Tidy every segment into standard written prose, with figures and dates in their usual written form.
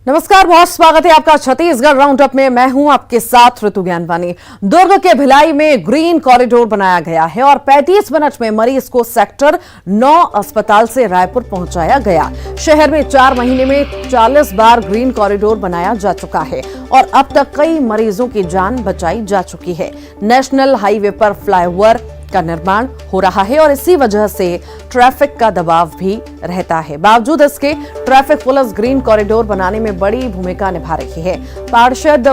नमस्कार, बहुत स्वागत है आपका छत्तीसगढ़ राउंड अप में। मैं हूं आपके साथ ऋतु ज्ञानवानी। दुर्ग के भिलाई में ग्रीन कॉरिडोर बनाया गया है और 35 मिनट में मरीज को सेक्टर 9 अस्पताल से रायपुर पहुंचाया गया। शहर में 4 महीने में 40 बार ग्रीन कॉरिडोर बनाया जा चुका है और अब तक कई मरीजों की जान बचाई जा चुकी है। नेशनल हाईवे पर फ्लाईओवर का निर्माण हो रहा है और इसी वजह से ट्रैफिक का दबाव भी रहता है। बावजूद इसके ट्रैफिक पुलिस ग्रीन कॉरिडोर बनाने में बड़ी भूमिका निभा रही है। पार्षद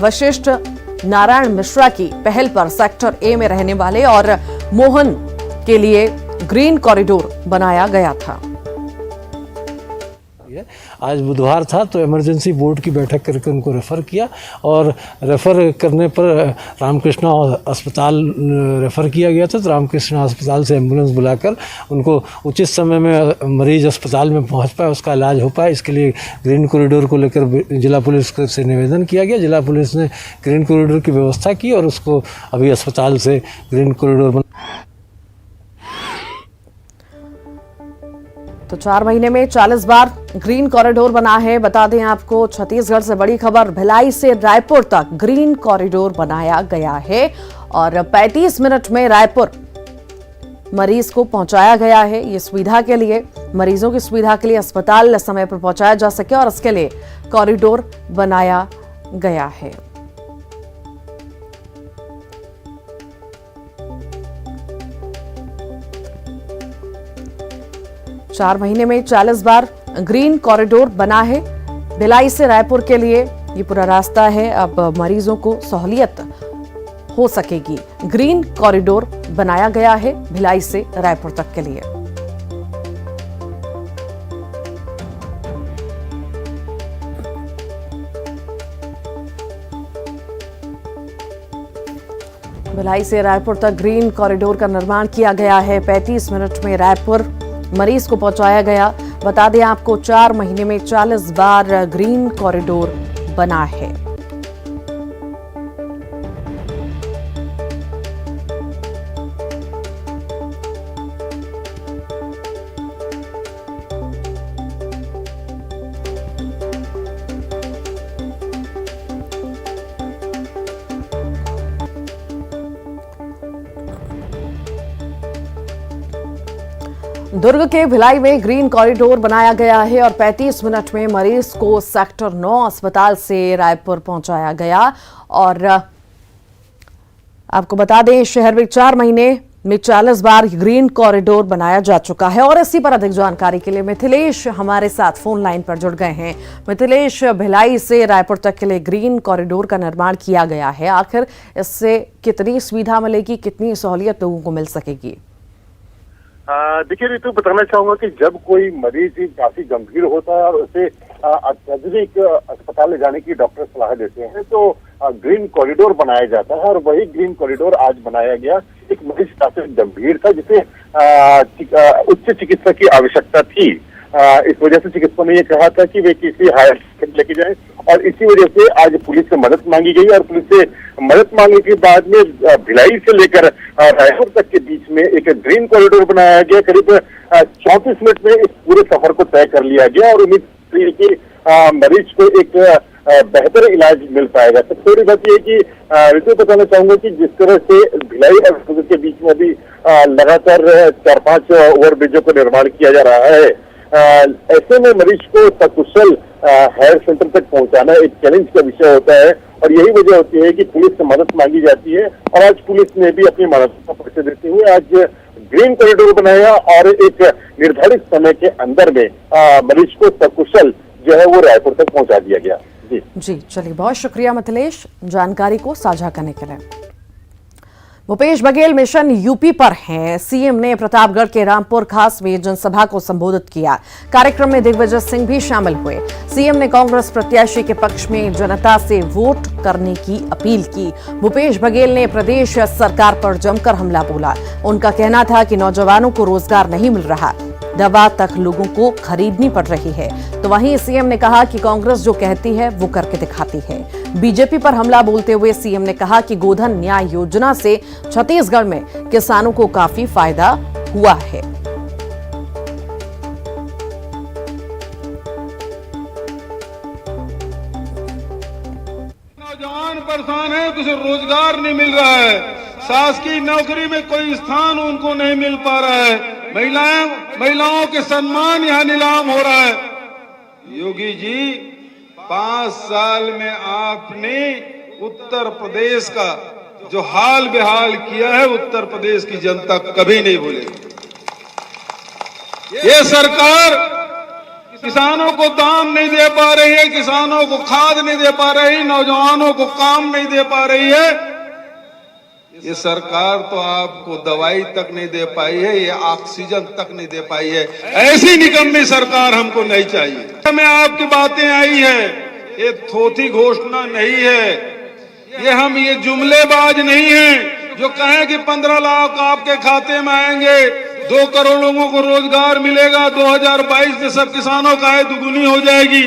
वशिष्ठ नारायण मिश्रा की पहल पर सेक्टर ए में रहने वाले और मोहन के लिए ग्रीन कॉरिडोर बनाया गया था। आज बुधवार था तो इमरजेंसी बोर्ड की बैठक करके उनको रेफ़र किया और रेफ़र करने पर रामकृष्ण अस्पताल रेफ़र किया गया था। तो रामकृष्ण अस्पताल से एम्बुलेंस बुलाकर उनको उचित समय में मरीज अस्पताल में पहुंच पाए, उसका इलाज हो पाए, इसके लिए ग्रीन कॉरिडोर को लेकर जिला पुलिस से निवेदन किया गया। जिला पुलिस ने ग्रीन कॉरिडोर की व्यवस्था की और उसको अभी अस्पताल से ग्रीन कॉरिडोर तो 4 महीने में 40 बार ग्रीन कॉरिडोर बना है। बता दें आपको, छत्तीसगढ़ से बड़ी खबर, भिलाई से रायपुर तक ग्रीन कॉरिडोर बनाया गया है और 35 मिनट में रायपुर मरीज को पहुंचाया गया है। ये सुविधा के लिए, मरीजों की सुविधा के लिए अस्पताल समय पर पहुंचाया जा सके और इसके लिए कॉरिडोर बनाया गया है। चार महीने में 40 बार ग्रीन कॉरिडोर बना है भिलाई से रायपुर के लिए। ये पूरा रास्ता है, अब मरीजों को सहूलियत हो सकेगी। ग्रीन कॉरिडोर बनाया गया है भिलाई से रायपुर तक के लिए। भिलाई से रायपुर तक ग्रीन कॉरिडोर का निर्माण किया गया है। 35 मिनट में रायपुर मरीज को पहुंचाया गया। बता दें आपको, 4 महीने में 40 बार ग्रीन कॉरिडोर बना है। दुर्ग के भिलाई में ग्रीन कॉरिडोर बनाया गया है और 35 मिनट में मरीज को सेक्टर 9 अस्पताल से रायपुर पहुंचाया गया। और आपको बता दें, शहर में 4 महीने में 40 बार ग्रीन कॉरिडोर बनाया जा चुका है। और इसी पर अधिक जानकारी के लिए मिथिलेश हमारे साथ फोन लाइन पर जुड़ गए हैं। मिथिलेश, भिलाई से रायपुर तक के लिए ग्रीन कॉरिडोर का निर्माण किया गया है, आखिर इससे कितनी सुविधा मिलेगी, कितनी सहूलियत लोगों को मिल सकेगी? देखिए ऋतु, बताना चाहूंगा कि जब कोई मरीज काफी गंभीर होता है और उसे अत्यधिक अस्पताल ले जाने की डॉक्टर सलाह देते हैं तो ग्रीन कॉरिडोर बनाया जाता है और वही ग्रीन कॉरिडोर आज बनाया गया। एक मरीज काफी गंभीर था जिसे उच्च चिकित्सा की आवश्यकता थी। इस वजह से चिकित्सकों ने ये कहा था कि वे किसी हायर लेके जाएं और इसी वजह से आज पुलिस से मदद मांगी गई और पुलिस से मदद मांगने के बाद में भिलाई से लेकर रायपुर तक के बीच में एक ग्रीन कॉरिडोर बनाया गया। करीब 34 मिनट में इस पूरे सफर को तय कर लिया गया और उम्मीद है कि मरीज को एक बेहतर इलाज मिल पाएगा। सबसे बड़ी बात यह है कि ऋतु, बताना चाहूंगा कि जिस तरह से भिलाई और दुर्ग के बीच में भी लगातार 4-5 ओवरब्रिजों का निर्माण किया जा रहा है, ऐसे में मरीज को सकुशल हेल्थ सेंटर तक पहुंचाना एक चैलेंज का विषय होता है और यही वजह होती है कि पुलिस से मदद मांगी जाती है। और आज पुलिस ने भी अपनी मदद का परिचय देते हुए आज ग्रीन कॉरिडोर बनाया और एक निर्धारित समय के अंदर में मरीज को सकुशल जो है वो रायपुर तक पहुंचा दिया गया। जी, चलिए, बहुत शुक्रिया मिथिलेश जानकारी को साझा करने के लिए। भूपेश बघेल मिशन यूपी पर हैं। सीएम ने प्रतापगढ़ के रामपुर खास में जनसभा को संबोधित किया। कार्यक्रम में दिग्विजय सिंह भी शामिल हुए। सीएम ने कांग्रेस प्रत्याशी के पक्ष में जनता से वोट करने की अपील की। भूपेश बघेल ने प्रदेश सरकार पर जमकर हमला बोला। उनका कहना था कि नौजवानों को रोजगार नहीं मिल रहा, दवा तक लोगों को खरीदनी पड़ रही है। तो वहीं सीएम ने कहा कि कांग्रेस जो कहती है वो करके दिखाती है। बीजेपी पर हमला बोलते हुए सीएम ने कहा कि गोधन न्याय योजना से छत्तीसगढ़ में किसानों को काफी फायदा हुआ है। परेशान है तो उसे रोजगार नहीं मिल रहा है, शासकीय नौकरी में कोई स्थान उनको नहीं मिल पा रहा है, महिलाओं के सम्मान यहाँ नीलाम हो रहा है। योगी जी 5 साल में आपने उत्तर प्रदेश का जो हाल बेहाल किया है, उत्तर प्रदेश की जनता कभी नहीं भूलेगी। ये सरकार किसानों को दाम नहीं दे पा रही है, किसानों को खाद नहीं दे पा रही, नौजवानों को काम नहीं दे पा रही है। ये सरकार तो आपको दवाई तक नहीं दे पाई है, ये ऑक्सीजन तक नहीं दे पाई है। ऐसी निकम्मी सरकार हमको नहीं चाहिए। में आपकी बातें आई है, ये थोथी घोषणा नहीं है, ये जुमलेबाज नहीं है जो कहें कि 15 लाख आपके खाते में आएंगे, 2 करोड़ लोगों को रोजगार मिलेगा, 2022 में सब किसानों का आय दुगुनी हो जाएगी।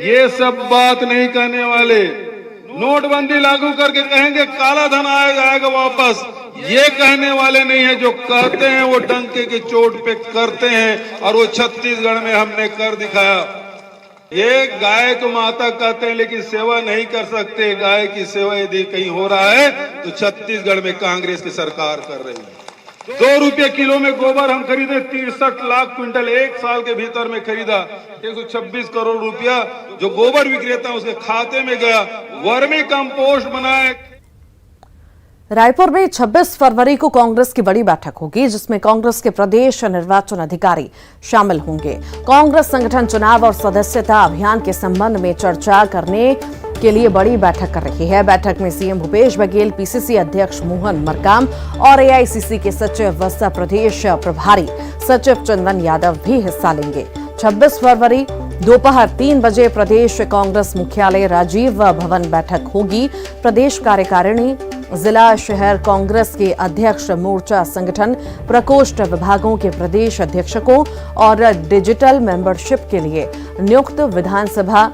ये सब बात नहीं कहने वाले। नोटबंदी लागू करके कहेंगे काला धन आएगा वापस, ये कहने वाले नहीं है। जो कहते हैं वो डंके की चोट पे करते हैं, और वो छत्तीसगढ़ में हमने कर दिखाया। ये गाय को माता कहते हैं लेकिन सेवा नहीं कर सकते। गाय की सेवा यदि कहीं हो रहा है तो छत्तीसगढ़ में कांग्रेस की सरकार कर रही है। 2 रुपये किलो में गोबर हम खरीदे, 63 लाख क्विंटल 1 साल के भीतर में खरीदा। 126 करोड़ रुपया जो गोबर विक्रेता उसके खाते में गया। वर्मी कंपोस्ट बनाए। रायपुर में 26 फरवरी को कांग्रेस की बड़ी बैठक होगी, जिसमें कांग्रेस के प्रदेश निर्वाचन अधिकारी शामिल होंगे। कांग्रेस संगठन चुनाव और सदस्यता अभियान के संबंध में चर्चा करने के लिए बड़ी बैठक कर रही है। बैठक में सीएम भूपेश बघेल, पीसीसी अध्यक्ष मोहन मरकाम और एआईसीसी के सचिव व प्रदेश प्रभारी सचिव चंदन यादव भी हिस्सा लेंगे। 26 फरवरी दोपहर 3 बजे प्रदेश कांग्रेस मुख्यालय राजीव भवन बैठक होगी। प्रदेश कार्यकारिणी, जिला शहर कांग्रेस के अध्यक्ष, मोर्चा संगठन, प्रकोष्ठ विभागों के प्रदेश अध्यक्षकों और डिजिटल मेंबरशिप के लिए नियुक्त विधानसभा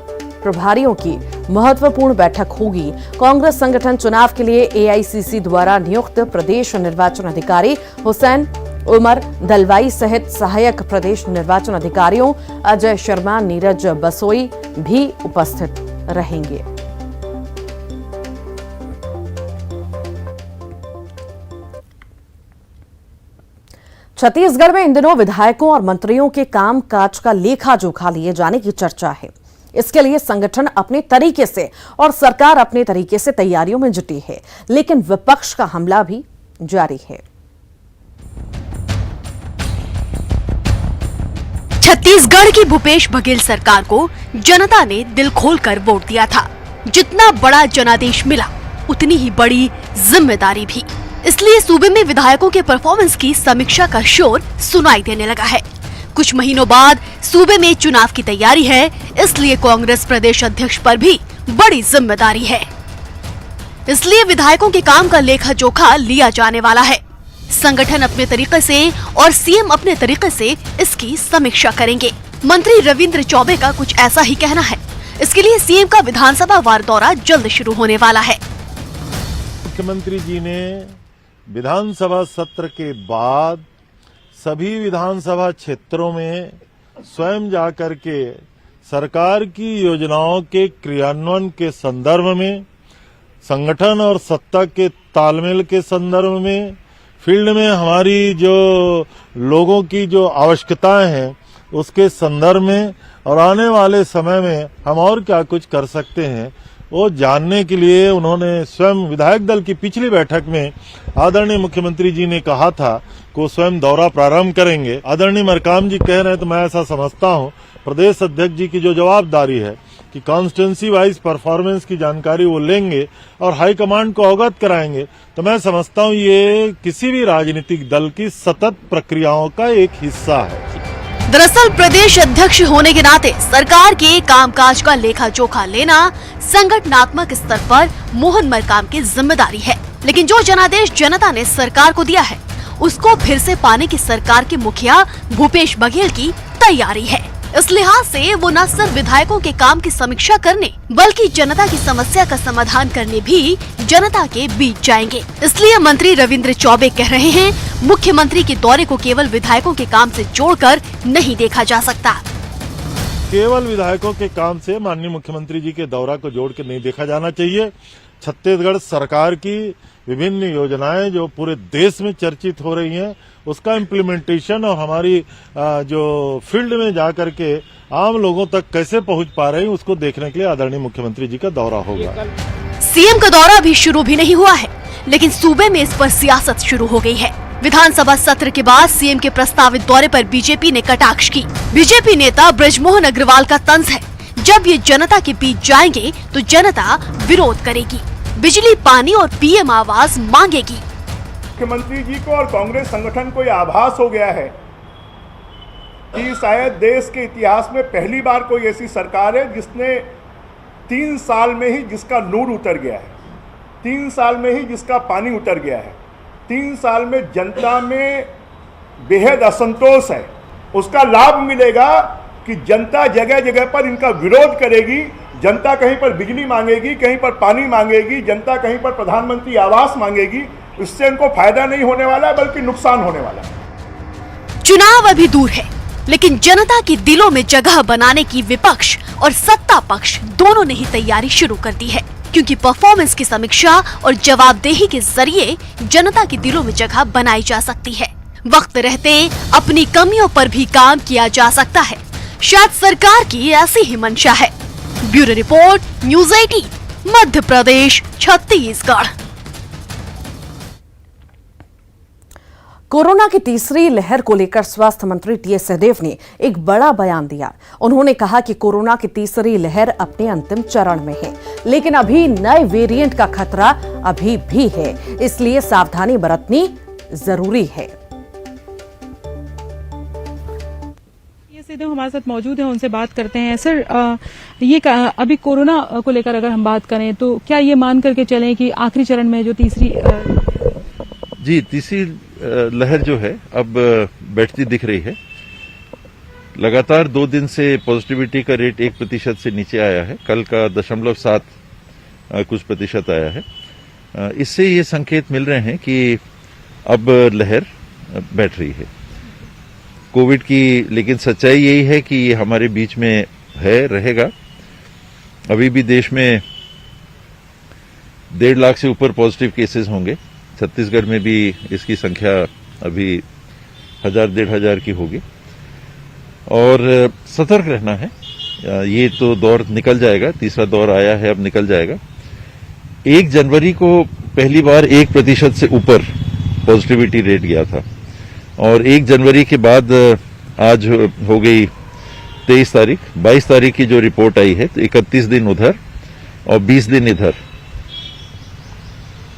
प्रभारियों की महत्वपूर्ण बैठक होगी। कांग्रेस संगठन चुनाव के लिए एआईसीसी द्वारा नियुक्त प्रदेश निर्वाचन अधिकारी हुसैन उमर दलवाई सहित सहायक प्रदेश निर्वाचन अधिकारियों अजय शर्मा, नीरज बसोई भी उपस्थित रहेंगे। छत्तीसगढ़ में इन दिनों विधायकों और मंत्रियों के कामकाज का लेखा जोखा लिए जाने की चर्चा है। इसके लिए संगठन अपने तरीके से और सरकार अपने तरीके से तैयारियों में जुटी है, लेकिन विपक्ष का हमला भी जारी है। छत्तीसगढ़ की भूपेश बघेल सरकार को जनता ने दिल खोलकर वोट दिया था। जितना बड़ा जनादेश मिला, उतनी ही बड़ी जिम्मेदारी भी। इसलिए सूबे में विधायकों के परफॉर्मेंस की समीक्षा का शोर सुनाई देने लगा है। कुछ महीनों बाद सूबे में चुनाव की तैयारी है, इसलिए कांग्रेस प्रदेश अध्यक्ष पर भी बड़ी जिम्मेदारी है। इसलिए विधायकों के काम का लेखा जोखा लिया जाने वाला है। संगठन अपने तरीके से और सीएम अपने तरीके से इसकी समीक्षा करेंगे। मंत्री रविंद्र चौबे का कुछ ऐसा ही कहना है। इसके लिए सीएम का विधानसभा वार दौरा जल्द शुरू होने वाला है। मुख्यमंत्री जी ने विधानसभा सत्र के बाद सभी विधानसभा क्षेत्रों में स्वयं जाकर के सरकार की योजनाओं के क्रियान्वयन के संदर्भ में, संगठन और सत्ता के तालमेल के संदर्भ में, फील्ड में हमारी जो लोगों की जो आवश्यकताएं हैं उसके संदर्भ में और आने वाले समय में हम और क्या कुछ कर सकते हैं वो जानने के लिए उन्होंने स्वयं विधायक दल की पिछली बैठक में आदरणीय मुख्यमंत्री जी ने कहा था कि वो स्वयं दौरा प्रारंभ करेंगे। आदरणीय मरकाम जी कह रहे हैं तो मैं ऐसा समझता हूं प्रदेश अध्यक्ष जी की जो जवाबदारी है कि कॉन्स्टिट्यूंसी वाइज परफॉर्मेंस की जानकारी वो लेंगे और हाईकमांड को अवगत कराएंगे। तो मैं समझता हूं ये किसी भी राजनीतिक दल की सतत प्रक्रियाओं का एक हिस्सा है। दरअसल प्रदेश अध्यक्ष होने के नाते सरकार के कामकाज का लेखा जोखा लेना संगठनात्मक स्तर पर मोहन मरकाम की जिम्मेदारी है। लेकिन जो जनादेश जनता ने सरकार को दिया है उसको फिर से पाने की सरकार के मुखिया भूपेश बघेल की तैयारी है। इस लिहाज से वो न सिर्फ विधायकों के काम की समीक्षा करने बल्कि जनता की समस्या का समाधान करने भी जनता के बीच जाएंगे। इसलिए मंत्री रविंद्र चौबे कह रहे हैं मुख्यमंत्री के दौरे को केवल विधायकों के काम से जोड़कर नहीं देखा जा सकता। केवल विधायकों के काम से माननीय मुख्यमंत्री जी के दौरा को जोड़ के नहीं देखा जाना चाहिए। छत्तीसगढ़ सरकार की विभिन्न योजनाएं जो पूरे देश में चर्चित हो रही हैं, उसका इम्प्लीमेंटेशन और हमारी जो फील्ड में जाकर के आम लोगों तक कैसे पहुंच पा रहे हैं, उसको देखने के लिए आदरणीय मुख्यमंत्री जी का दौरा होगा। सीएम का दौरा अभी शुरू भी नहीं हुआ है, लेकिन सूबे में इस पर सियासत शुरू हो गई है। विधानसभा सत्र के बाद सीएम के प्रस्तावित दौरे पर बीजेपी ने कटाक्ष की। बीजेपी नेता बृजमोहन अग्रवाल का तंज है, जब ये जनता के बीच जाएंगे तो जनता विरोध करेगी, बिजली, पानी और पीएम आवास मांगेगी। मुख्यमंत्री जी को और कांग्रेस संगठन को यह आभास हो गया है कि शायद देश के इतिहास में पहली बार कोई ऐसी सरकार है जिसने 3 साल में ही जिसका नूर उतर गया है, 3 साल में ही जिसका पानी उतर गया है, 3 साल में जनता में बेहद असंतोष है। उसका लाभ मिलेगा कि जनता जगह जगह पर इनका विरोध करेगी, जनता कहीं पर बिजली मांगेगी, कहीं पर पानी मांगेगी, जनता कहीं पर प्रधानमंत्री आवास मांगेगी। इससे उनको फायदा नहीं होने वाला है बल्कि नुकसान होने वाला है। चुनाव अभी दूर है, लेकिन जनता के दिलों में जगह बनाने की विपक्ष और सत्ता पक्ष दोनों ने ही तैयारी शुरू कर दी है, क्योंकि परफॉर्मेंस की समीक्षा और जवाबदेही के जरिए जनता के दिलों में जगह बनाई जा सकती है। वक्त रहते अपनी कमियों पर भी काम किया जा सकता है। शायद सरकार की ऐसी ही मंशा है। Bureau report, news 18, Madhya Pradesh, Chhattisgarh. Corona की तीसरी लहर को लेकर स्वास्थ्य मंत्री टीएस सिंहदेव ने एक बड़ा बयान दिया। उन्होंने कहा कि कोरोना की तीसरी लहर अपने अंतिम चरण में है, लेकिन अभी नए वेरिएंट का खतरा अभी भी है, इसलिए सावधानी बरतनी जरूरी है। सिंहदेव हमारे साथ मौजूद हैं, उनसे बात करते हैं। सर, अभी कोरोना को लेकर अगर हम बात करें तो क्या ये मान करके चलें कि आखिरी चरण में जो तीसरी लहर जो है अब बैठती दिख रही है। लगातार 2 दिन से पॉजिटिविटी का रेट 1% से नीचे आया है। कल का 0.7 कुछ प्रतिशत आया है। इससे ये संकेत मिल रहे हैं कि अब लहर बैठ रही है कोविड की। लेकिन सच्चाई यही है कि ये हमारे बीच में है, रहेगा। अभी भी देश में 1.5 लाख से ऊपर पॉजिटिव केसेस होंगे। छत्तीसगढ़ में भी इसकी संख्या अभी 1,000-1,500 की होगी और सतर्क रहना है। ये तो दौर निकल जाएगा, तीसरा दौर आया है, अब निकल जाएगा। 1 जनवरी को पहली बार 1% से ऊपर पॉजिटिविटी रेट गया था और 1 जनवरी के बाद आज हो गई 23 तारीख, 22 तारीख की जो रिपोर्ट आई है तो 31 दिन उधर और 20 दिन इधर,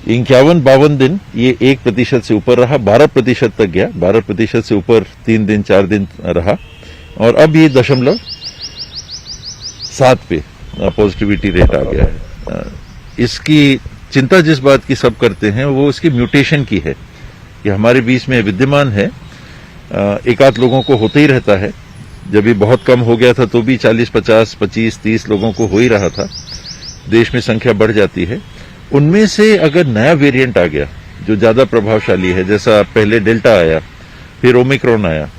51-52 दिन ये 1% से ऊपर रहा, 12% तक गया, 12% से ऊपर 3 दिन 4 दिन रहा और अब ये 0.7 पे पॉजिटिविटी रेट आ गया है। इसकी चिंता जिस बात की सब करते हैं वो इसकी म्यूटेशन की है। ये हमारे बीच में विद्यमान है, एक आध लोगों को होते ही रहता है। जब ये बहुत कम हो गया था तो भी 40, 50, 25, 30 लोगों को हो ही रहा था। देश में संख्या बढ़ जाती है। उनमें से अगर नया वेरिएंट आ गया जो ज्यादा प्रभावशाली है, जैसा पहले डेल्टा आया, फिर ओमिक्रॉन आया,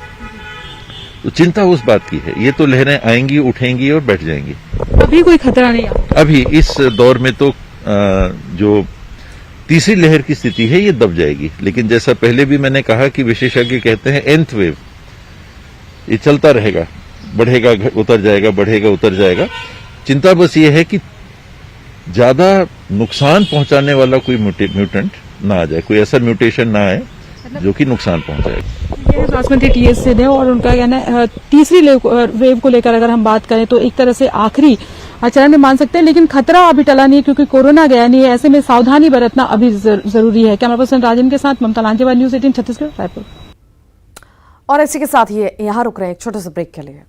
तो चिंता उस बात की है। ये तो लहरें आएंगी, उठेंगी और बैठ जाएंगी। अभी कोई खतरा नहीं है। अभी इस दौर में तो जो तीसरी लहर की स्थिति है ये दब जाएगी। लेकिन जैसा पहले भी मैंने कहा कि विशेषज्ञ कहते हैं nth वेव, ये चलता रहेगा, बढ़ेगा उतर जाएगा, बढ़ेगा उतर जाएगा। चिंता बस ये है कि ज्यादा नुकसान पहुंचाने वाला कोई म्यूटेंट ना आ जाए, कोई ऐसा म्यूटेशन ना आए जो कि नुकसान पहुंचाएगा। ये स्वास्थ्य मंत्री टीएस सिंहदेव और उनका कहना है तीसरी वेव को लेकर अगर हम बात करें तो एक तरह से आखिरी चरण में मान सकते हैं, लेकिन खतरा अभी टला नहीं है क्योंकि कोरोना गया नहीं है। ऐसे में सावधानी बरतना अभी जरूरी है। कैमरा पर्सन राजन के साथ ममता लांजेवाल, न्यूज़ 18 छत्तीसगढ़, रायपुर। और इसी के साथ ही यहाँ रुक रहे हैं एक छोटे से ब्रेक के लिए।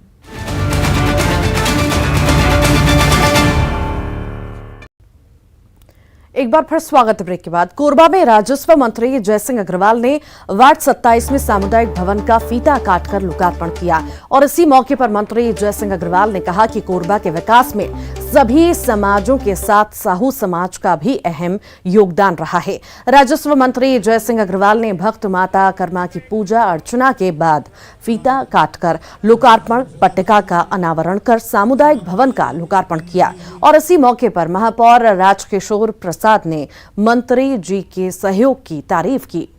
एक बार फिर स्वागत है ब्रेक के बाद। कोरबा में राजस्व मंत्री जयसिंह अग्रवाल ने वार्ड 27 में सामुदायिक भवन का फीता काटकर लोकार्पण किया और इसी मौके पर मंत्री जयसिंह अग्रवाल ने कहा कि कोरबा के विकास में सभी समाजों के साथ साहू समाज का भी अहम योगदान रहा है। राजस्व मंत्री जय सिंह अग्रवाल ने भक्त माता कर्मा की पूजा अर्चना के बाद फीता काटकर लोकार्पण पट्टिका का अनावरण कर सामुदायिक भवन का लोकार्पण किया और इसी मौके पर महापौर राजकिशोर प्रसाद ने मंत्री जी के सहयोग की तारीफ की।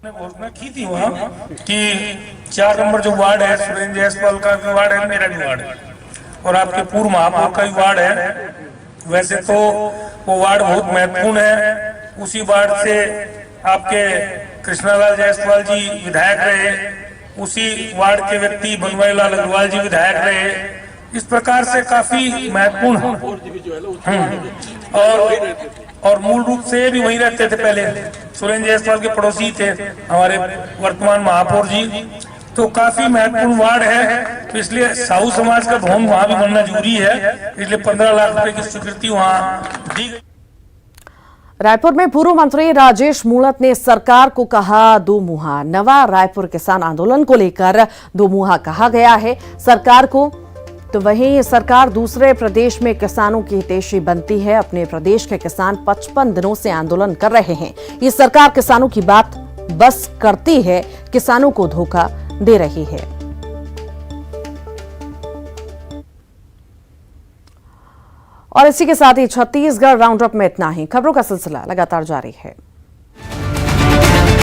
घोषणा की थी वहाँ कि 4 नंबर जो वार्ड है सुरेंद्र जायसवाल का भी वार्ड है, मेरा भी वार्ड है और आपके पूर्व महापौर का भी वार्ड है। वैसे तो वो वार्ड बहुत महत्वपूर्ण है। उसी वार्ड से आपके कृष्णालाल जायसवाल जी विधायक रहे, उसी वार्ड के व्यक्ति बनवारीलाल अग्रवाल जी विधायक रहे। इस प्रकार से काफी महत्वपूर्ण है और मूल रूप से भी वहीं रहते थे पहले, सुरेंद्र जायसवाल के पड़ोसी थे हमारे वर्तमान महापौर जी। तो काफी महत्वपूर्ण वार्ड है, तो इसलिए साहू समाज का भवन वहां भी बनना जरूरी है, इसलिए 15 लाख रुपए की स्वीकृति वहां दी गई। रायपुर में पूर्व मंत्री राजेश मूणत ने सरकार को कहा दो मुहा। नवा रायपुर किसान आंदोलन को लेकर दो मुहा कहा गया है सरकार को, तो वहीं सरकार दूसरे प्रदेश में किसानों की हितैषी बनती है। अपने प्रदेश के किसान 55 दिनों से आंदोलन कर रहे हैं। ये सरकार किसानों की बात बस करती है, किसानों को धोखा दे रही है। और इसी के साथ ही छत्तीसगढ़ राउंड अप में इतना ही। खबरों का सिलसिला लगातार जारी है।